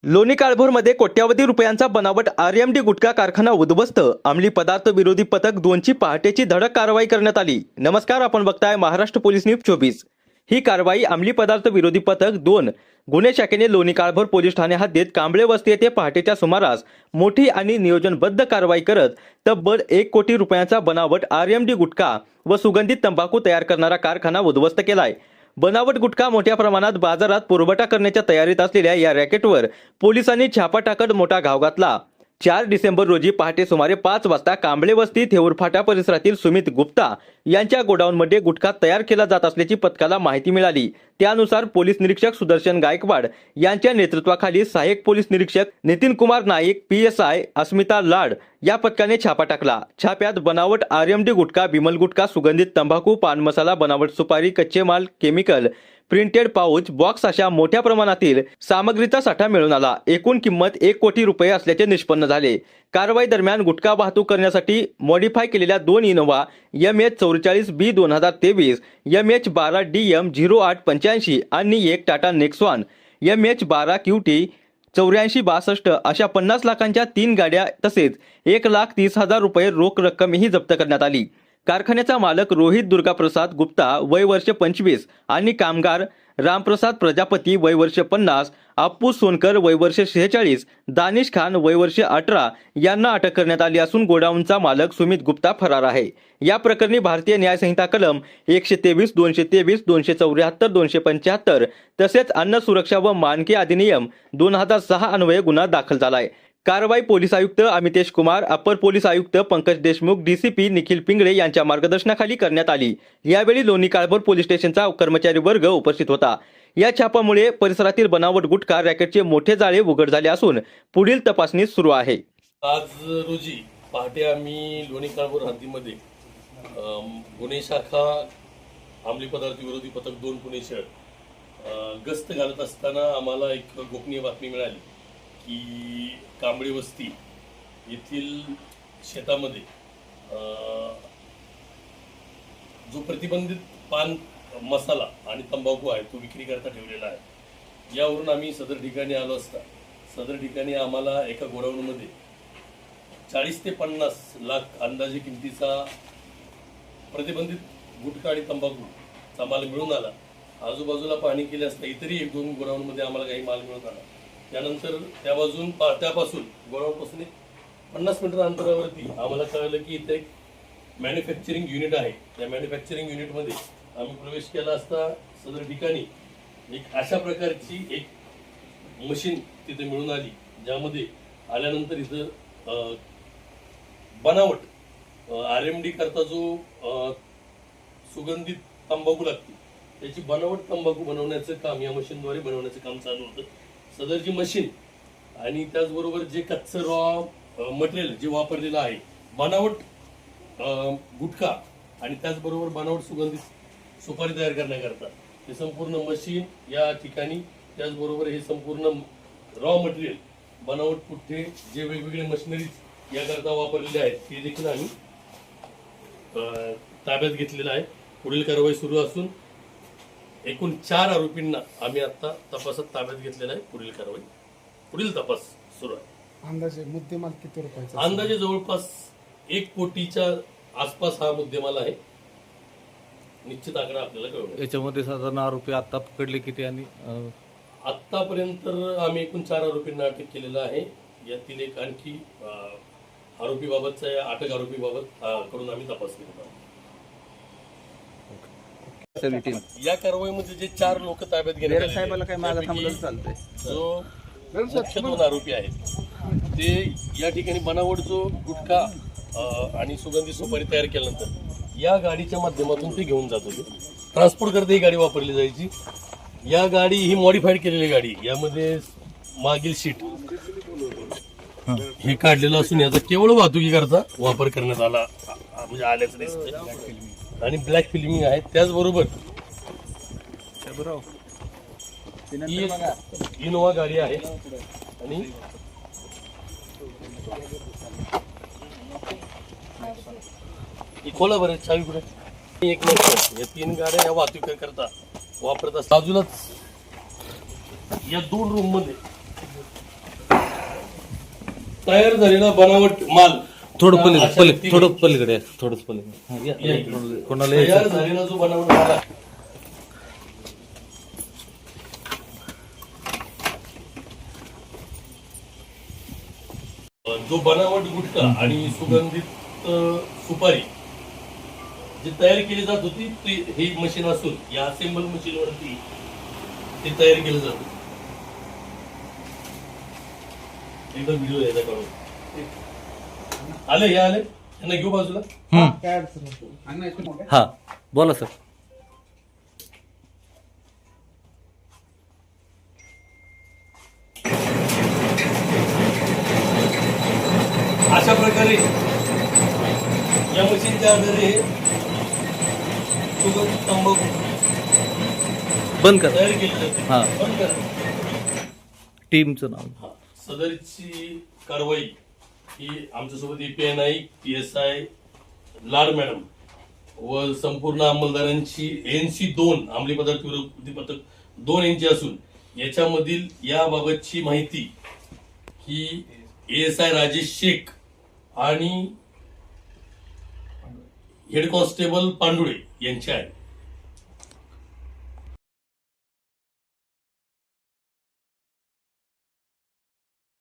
लोणी काळभोरमध्ये कोट्यावधी रुपयांचा बनावट आरएमडी गुटखा कारखाना उद्ध्वस्त. अंमली पदार्थ विरोधी पथक 2ची पहाटेची धडक कारवाई करण्यात आली. नमस्कार, आपण बघताय महाराष्ट्र पोलीस न्यूज 24. ही कारवाई अंमली पदार्थ विरोधी पथक 2 गुन्हे शाखेने लोणी काळभोर पोलीस ठाणे हद्दीत कांबळे वस्ती येथे पहाटेच्या सुमारास मोठी आणि नियोजनबद्ध कारवाई करत तब्बल 1 कोटी रुपयांचा बनावट आरएमडी गुटखा व सुगंधित तंबाखू तयार करणारा कारखाना उद्ध्वस्त केलाय. बनावट गुटखा मोठ्या प्रमाणात बाजारात पुरवठा करण्याच्या तयारीत असलेल्या या रॅकेटवर पोलिसांनी छापा टाकत मोठा घाव घातला. 4 डिसेंबर रोजी पहाटे सुमारे 5 वाजता कांबळे वस्ती थेऊर फाटा परिसरातील सुमित गुप्ता यांच्या गोडाऊनमध्ये गुटखा तयार केला जात असल्याची पथकाला माहिती मिळाली. त्यानुसार पोलीस निरीक्षक सुदर्शन गायकवाड यांच्या नेतृत्वाखाली सहाय्यक पोलीस निरीक्षक नितीन कुमार नाईक, PSI अस्मिता लाड या पथकाने छापा टाकला. छाप्यात बनावट आरएमडी गुटखा, बिमल गुटखा, सुगंधित तंबाखू, पान मसाला, बनावट सुपारी, कच्चे माल, केमिकल, प्रिंटेड पाऊच, बॉक्स अशा मोठ्या प्रमाणातील सामग्रीचा साठा मिळून आला. एकूण किंमत 1 कोटी रुपये असल्याचे निष्पन्न झाले. कारवाई दरम्यान गुटखा वाहतूक करण्यासाठी मॉडिफाय केलेल्या 2 इनोव्हा MH44B 2023, MH12DM 0885 आणि 1 टाटा नेक्सॉन MH12QT 8462 अशा 50 लाखांच्या 3 गाड्या तसेच 1,30,000 रुपये रोख रक्कमही जप्त करण्यात आली. कारखान्याचा मालक रोहित दुर्गाप्रसाद गुप्ता वय वर्ष 25 आणि कामगार रामप्रसाद प्रजापती वय वर्ष 50, अप्पू सोनकर वय वर्ष 46, दानिश खान वय वर्ष 18 यांना अटक करण्यात आली असून गोडाऊनचा मालक सुमित गुप्ता फरार आहे. या प्रकरणी भारतीय न्याय संहिता कलम 123, 223, 274, 275 तसेच अन्न सुरक्षा व मानके अधिनियम 2006 अन्वये गुन्हा दाखल झालाय. कारवाई पोलीस आयुक्त अमितेश कुमार, अपर पोलीस आयुक्त पंकज देशमुख, DCP निखिल पिंगळे यांच्या मार्गदर्शनाखाली करण्यात आली. यावेळी लोणी काळभोर पोलीस स्टेशनचा कर्मचारी वर्ग उपस्थित होता. या छापामुळे परिसरातील बनावट गुटखा रॅकेटचे मोठे जाळे उघड झाले असून पुढील तपासणी सुरू आहे. आज रोजी पहाटे आम्ही लोणी काळभोर हद्दीमध्ये गुन्हे शाखा अंमली पदार्थ विरोधी पथक 2 पुणे शहर गस्त घालत असताना आम्हाला एक गोपनीय बातमी मिळाली की कांबळे वस्ती येथील शेतामध्ये जो प्रतिबंधित पान मसाला आणि तंबाखू आहे तो विक्री करता ठेवलेला आहे. यावरून आम्ही सदर ठिकाणी आलो असता सदर ठिकाणी आम्हाला एका गोडाऊनमध्ये 40 ते 50 लाख अंदाजे किमतीचा प्रतिबंधित गुटखा आणि तंबाखूचा माल मिळून आला. आजूबाजूला पाहणी केली असता इतरही 1-2 गोडाऊनमध्ये आम्हाला काही माल मिळून आला. त्यानंतर त्यापासून गोडाऊनपासून 50 मीटर अंतरावरती आम्हाला कळलं की इथे एक मॅन्युफॅक्चरिंग युनिट आहे. त्या मॅन्युफॅक्चरिंग युनिटमध्ये आम्ही प्रवेश केला असता सदर ठिकाणी एक अशा प्रकारची एक मशीन तिथे मिळून आली, ज्यामध्ये आल्यानंतर इथं बनावट आरएमडी करता जो सुगंधित तंबाखू लागते त्याची बनावट तंबाखू बनवण्याचं काम या मशीनद्वारे बनवण्याचं काम चालू होतं. सदरची मशीन आणि त्याचबरोबर जे कच्चं रॉ मटेरियल जे वापरलेलं आहे बनावट गुटखा आणि त्याचबरोबर बनावट सुगंधित सुपारी तयार करण्याकरता हे संपूर्ण मशीन या ठिकाणी, त्याचबरोबर हे संपूर्ण रॉ मटेरियल बनावट पुठ्ठे जे वेगवेगळे मशिनरीज याकरता वापरलेले आहेत ते देखील आम्ही ताब्यात घेतलेलं आहे. पुढील कारवाई सुरू असून एकूण 4 आरोपींना आम्ही आता तपासात ताब्यात घेतलेला आहे. पुढील तपास सुरू आहे. अंदाजे मुद्देमाल किती रुपयाचा? अंदाजे जवळपास 1 कोटीच्या आसपास हा मुद्देमाल आहे. निश्चित आकडा आपल्याला कळवला. याच्यामध्ये साधारण आरोपी आता पकडले किती आणि आतापर्यंत आम्ही एकूण 4 आरोपींना अटक केलेला आहे. यातील एक आणखी आरोपीबाबतचा या अटक आरोपीबाबत कडून आम्ही तपास केला. या कारवाईमध्ये जे 4 लोक ताब्यात घेण्यात आले जो मुख्य 2 आरोपी आहेत ते या ठिकाणी बनावट जो गुटखा आणि सुगंधी सुपारी तयार केल्यानंतर या गाडीच्या माध्यमातून ते घेऊन जात होते. ट्रान्सपोर्ट करता ही गाडी वापरली जायची. या गाडी ही मॉडिफाईड केलेली गाडी, यामध्ये मागील सीट हे काढलेलं असून याचा केवळ वाहतुकीकरता वापर करण्यात आला म्हणजे आल्याचं दिसतंय आणि ब्लॅक फिल्मिंग आहे. त्याचबरोबर ही इनोवा गाडी आहे आणि खोला बरं चावी कुठे एक नंतर या 3 गाड्या या वाहतुकीकरता वापरत असतात. बाजूलाच या 2 रूम मध्ये तयार झालेला बनावट माल थोडं अशा पलीकडे रीतीने थोडं पलीकडे या, थोडंच पलीकडे हा, या, कोणाला तयार यायचं झालेला जो बनावट माल आहे, जो बनावट गुटखा आणि सुगंधित सुपारी जी तयार केली जात होती ती ही मशीन असून या असेंबल मशीनवरती ते तयार केलं जात होतं. एकदा व्हिडिओ यायचा काढून आले हे आले त्यांना घेऊ बाजूला. काय अडचण नाही. हा बोला सर. अशा प्रकारे या मशीनच्या आधारे सुगंधित तंबाखू बंद करा. तयार केली जाते. हा. बंद करा. टीमचं नाव. हा. सदरची कारवाई ही आमच्यासोबत EPNI PSI लाड मॅडम व संपूर्ण अंमलदारांची ANC 2 अंमली पदार्थ विरोधी पथक 2 यांची असून याच्यामधील याबाबतची माहिती ही ASI राजेश शेख आणि हेड कॉन्स्टेबल पांडुळे यांची आहे.